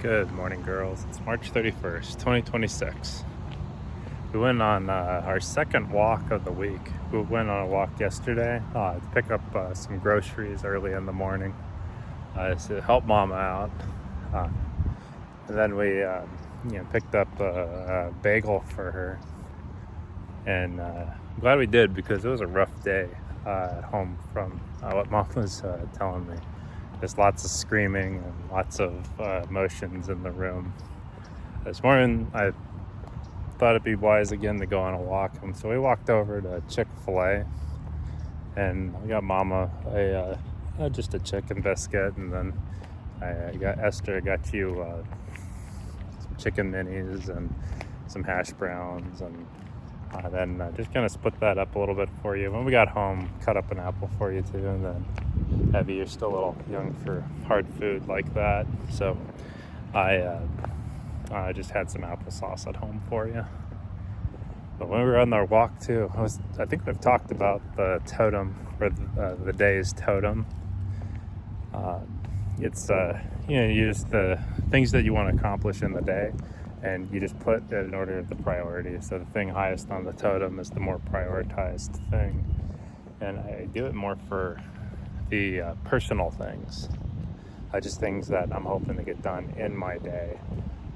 Good morning, girls. It's March 31st, 2026. We went on our second walk of the week. We went on a walk yesterday to pick up some groceries early in the morning to help Mama out. Uh, and then we picked up a bagel for her. And I'm glad we did because it was a rough day at home from what Mom was telling me. There's lots of screaming and lots of emotions in the room. This morning, I thought it'd be wise again to go on a walk, and so we walked over to Chick-fil-A, and I got Mama just a chicken biscuit, and then I got you some chicken minis and some hash browns, and then just kind of split that up a little bit for you. When we got home, cut up an apple for you too, and then Abby, you're still a little young for hard food like that, so I just had some applesauce at home for you. But when we were on our walk too, I think we've talked about the totem, or the day's totem. It's you use the things that you want to accomplish in the day, and you just put it in order of the priority. So the thing highest on the totem is the more prioritized thing, and I do it more for the personal things, just things that I'm hoping to get done in my day.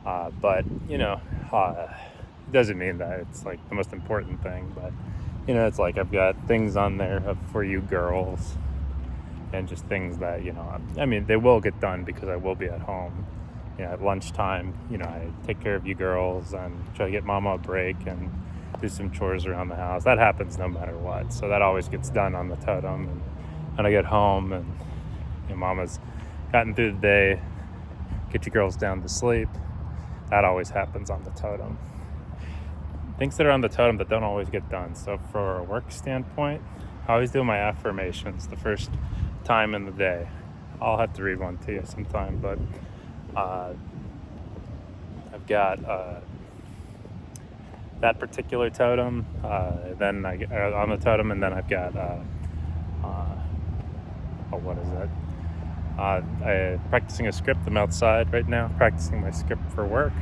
But it doesn't mean that it's like the most important thing, but it's like I've got things on there for you girls, and just things that they will get done because I will be at home. At lunchtime, I take care of you girls and try to get Mama a break and do some chores around the house. That happens no matter what, so that always gets done on the totem. And I get home and Mama's gotten through the day, get you girls down to sleep. That always happens on the totem. Things that are on the totem that don't always get done. So for a work standpoint, I always do my affirmations the first time in the day. I'll have to read one to you sometime, but I've got that particular totem, then on the totem, and then I've got what is it? I'm practicing a script. I'm outside right now, practicing my script for work,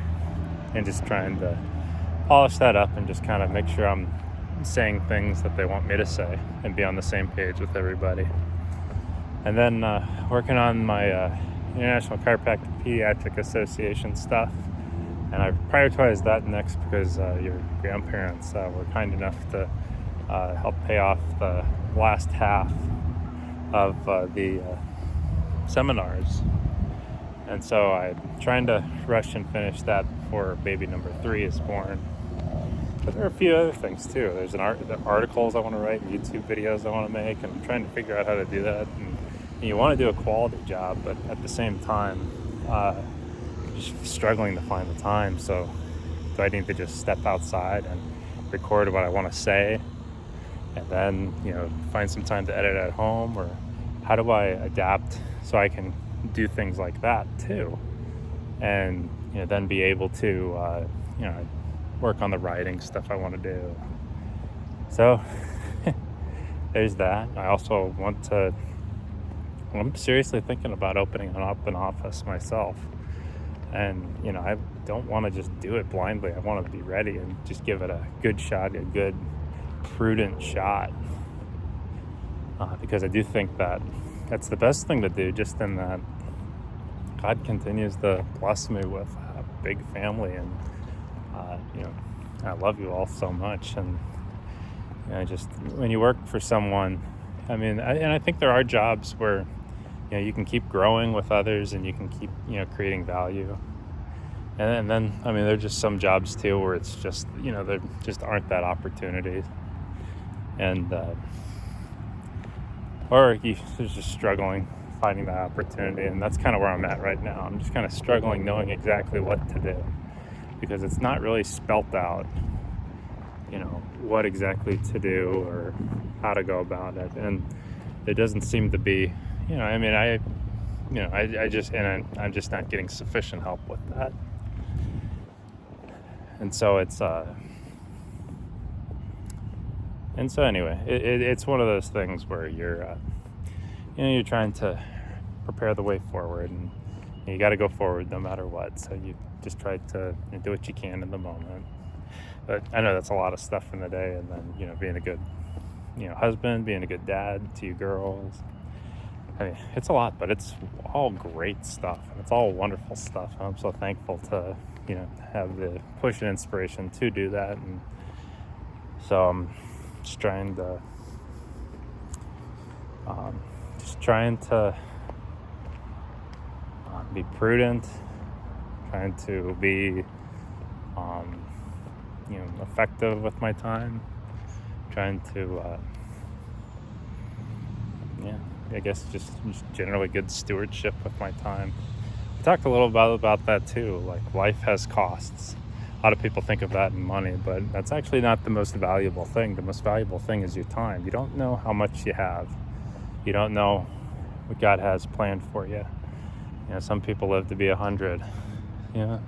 and just trying to polish that up and just kind of make sure I'm saying things that they want me to say and be on the same page with everybody. And then working on my International Chiropractic Pediatric Association stuff, and I prioritized that next because your grandparents were kind enough to help pay off the last half of the seminars, and so I'm trying to rush and finish that before baby number 3 is born. But there are a few other things too. There's the articles I want to write, and YouTube videos I want to make, and I'm trying to figure out how to do that. And you want to do a quality job, but at the same time, just struggling to find the time. So do I need to just step outside and record what I want to say, and then find some time to edit at home? Or how do I adapt so I can do things like that too, and then be able to work on the writing stuff I want to do? So there's that. I also I'm seriously thinking about opening up an office myself, and I don't want to just do it blindly. I want to be ready and just give it a good shot, a good prudent shot, because I do think that that's the best thing to do, just in that God continues to bless me with a big family, and I love you all so much. And just when you work for someone, I think there are jobs where you can keep growing with others, and you can keep creating value. And then there are just some jobs too where it's just there just aren't that opportunity, and or you're just struggling finding that opportunity. And that's kind of where I'm at right now. I'm just kind of struggling knowing exactly what to do, because it's not really spelt out what exactly to do or how to go about it, and there doesn't seem to be I'm just not getting sufficient help with that. And so it's anyway, it's one of those things where you're trying to prepare the way forward, and You got to go forward no matter what. So you just try to do what you can in the moment. But I know that's a lot of stuff in the day, and then being a good husband, being a good dad to your girls. I mean, it's a lot, but it's all great stuff. It's all wonderful stuff. I'm so thankful to have the push and inspiration to do that, and so I'm just trying to be prudent, trying to be effective with my time, trying to I guess just generally good stewardship with my time. We talked a little about that too. Like, life has costs. A lot of people think of that in money, but that's actually not the most valuable thing. The most valuable thing is your time. You don't know how much you have. You don't know what God has planned for you. Some people live to be 100. So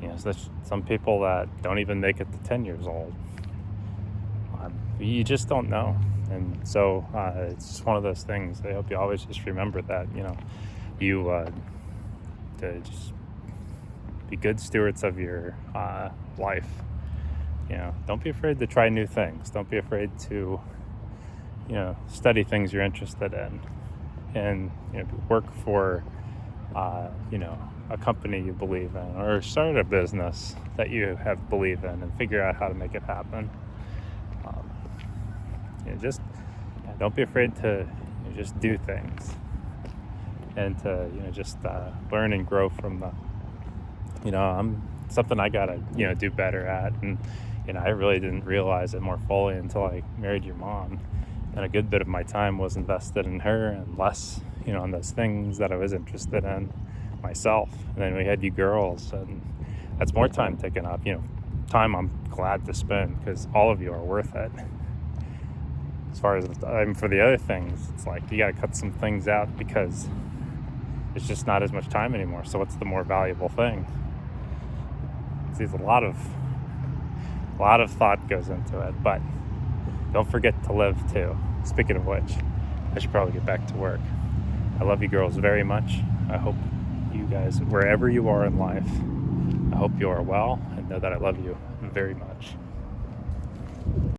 there's some people that don't even make it to 10 years old. You just don't know. And so it's just one of those things. I hope you always just remember that, to just be good stewards of your life. Don't be afraid to try new things. Don't be afraid to, study things you're interested in, and work for, a company you believe in, or start a business that you believe in, and figure out how to make it happen. Just don't be afraid to just do things, and to just learn and grow from them. I'm something I gotta do better at, and I really didn't realize it more fully until I married your mom, and a good bit of my time was invested in her, and less on those things that I was interested in myself. And then we had you girls, and that's more time taken up, time I'm glad to spend, because all of you are worth it. As far as for the other things, it's like you got to cut some things out because it's just not as much time anymore. So what's the more valuable thing? There's a lot of thought goes into it, but don't forget to live too. Speaking of which, I should probably get back to work. I love you girls very much. I hope you guys, wherever you are in life, I hope you are well, and know that I love you very much.